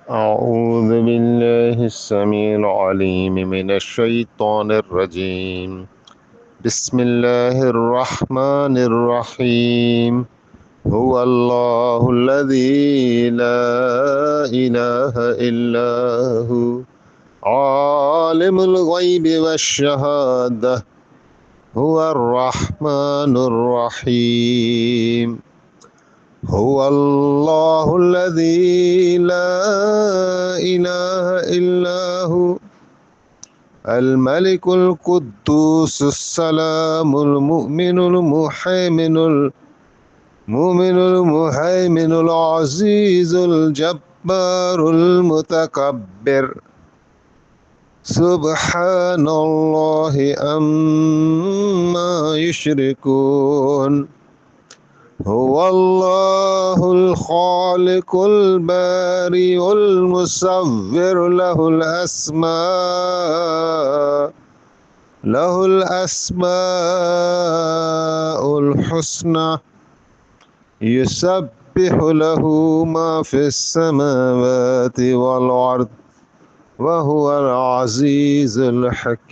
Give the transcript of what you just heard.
أعوذ بالله السميع العليم من الشيطان الرجيم. بسم الله الرحمن الرحيم. هو الله الذي لا إله إلا هو عالم الغيب والشهادة هو الرحمن الرحيم. هو الله الذي لا إله إلا هو الملك القدوس السلام المؤمن العزيز الجبار المتكبر. سبحان الله عما يشركون. هو الله الخالق البارئ المصور له الأسماء الحسنى يسبح له ما في السماوات والأرض وهو العزيز الحكيم.